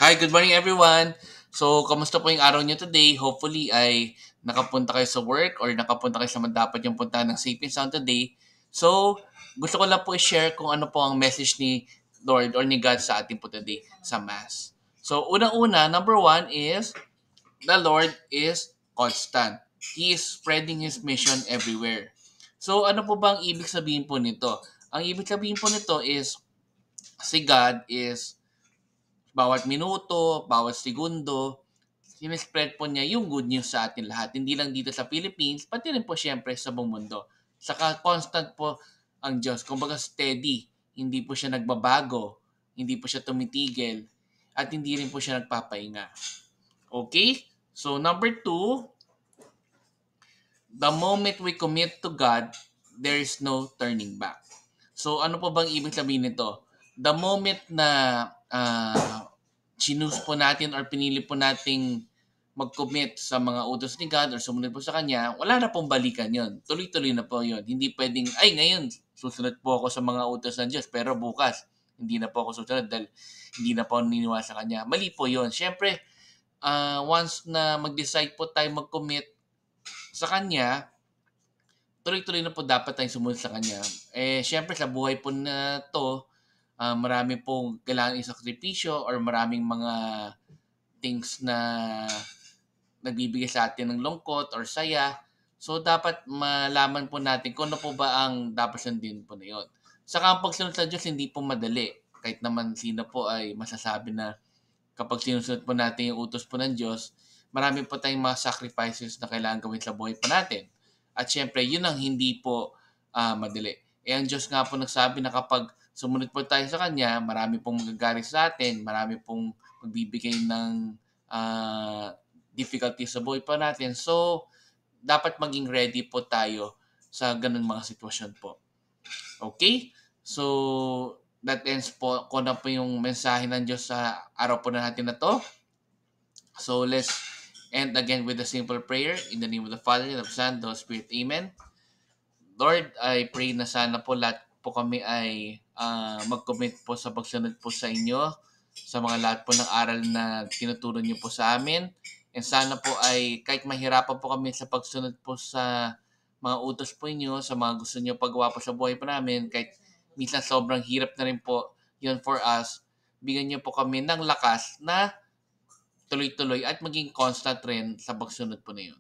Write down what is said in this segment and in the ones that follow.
Hi, good morning everyone. So, kamusta po yung araw niyo today? Hopefully ay nakapunta kayo sa work or nakapunta kayo sa dapat yung punta ng Safe and Sound today. So, gusto ko lang po i-share kung ano po ang message ni Lord or ni God sa ating po today sa Mass. So, unang-una, number one is the Lord is constant. He is spreading His mission everywhere. So, ano po ba ang ibig sabihin po nito? Ang ibig sabihin po nito is si God is bawat minuto, bawat segundo, sinespread po niya yung good news sa atin lahat. Hindi lang dito sa Philippines, pati rin po syempre sa buong mundo. Saka constant po ang Diyos. Kumbaga steady. Hindi po siya nagbabago. Hindi po siya tumitigil. At hindi rin po siya nagpapahinga. Okay? So number two, the moment we commit to God, there is no turning back. So ano po bang ibig sabihin nito? The moment na choose po natin or pinili po nating mag-commit sa mga utos ni God or sumunod po sa Kanya, wala na pong balikan yon. Tuloy-tuloy na po yon. Hindi pwedeng, ay ngayon, susunod po ako sa mga utos ng Diyos, pero bukas, hindi na po ako susunod dahil hindi na po ako niniwala sa Kanya. Mali po yon. Siyempre, once na mag-decide po tayo mag-commit sa Kanya, tuloy-tuloy na po dapat tayong sumunod sa Kanya. Siyempre, sa buhay po na to, marami pong kailangan isakripisyo or maraming mga things na nagbibigay sa atin ng lungkot or saya. So, dapat malaman po natin kung ano po ba ang dapat sundin po na yun. Saka ang pagsunod sa Diyos, hindi po madali. Kahit naman sino po ay masasabi na kapag sinusunod po natin yung utos po ng Diyos, marami po tayong mga sacrifices na kailangan gawin sa buhay po natin. At syempre, yun ang hindi po madali. Ang Diyos nga po nagsabi na kapag sumunod po tayo sa Kanya, marami pong magagalit sa atin, marami pong magbibigay ng difficulties sa buhay po natin. So, dapat maging ready po tayo sa ganun mga sitwasyon po. Okay? So, that ends po ko na po yung mensahe ng Diyos sa araw po na natin na to. So, let's end again with a simple prayer. In the name of the Father, and of the Son, and of the Spirit. Amen. Lord, I pray na sana po lahat po kami ay mag-commit po sa pagsunod po sa inyo sa mga lahat po ng aral na tinuturo niyo po sa amin. And sana po ay kahit mahirapan po kami sa pagsunod po sa mga utos po inyo, sa mga gusto niyo pagawa po sa buhay po namin, kahit minsan sobrang hirap na rin po yun for us, bigyan niyo po kami ng lakas na tuloy-tuloy at maging constant rin sa pagsunod po na yun.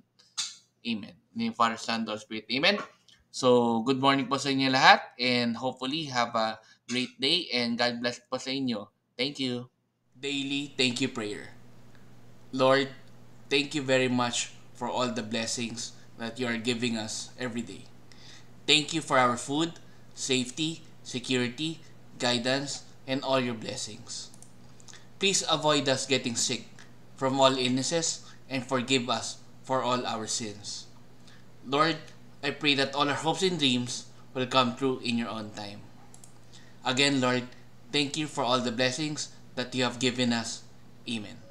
Amen. In the Father, Son, and Spirit. Amen. So, good morning po sa inyo lahat and hopefully have a great day and God bless po sa inyo. Thank you. Daily Thank You Prayer. Lord, thank you very much for all the blessings that you are giving us every day. Thank you for our food, safety, security, guidance, and all your blessings. Please avoid us getting sick from all illnesses and forgive us for all our sins. Lord, I pray that all our hopes and dreams will come true in your own time. Again, Lord, thank you for all the blessings that you have given us. Amen.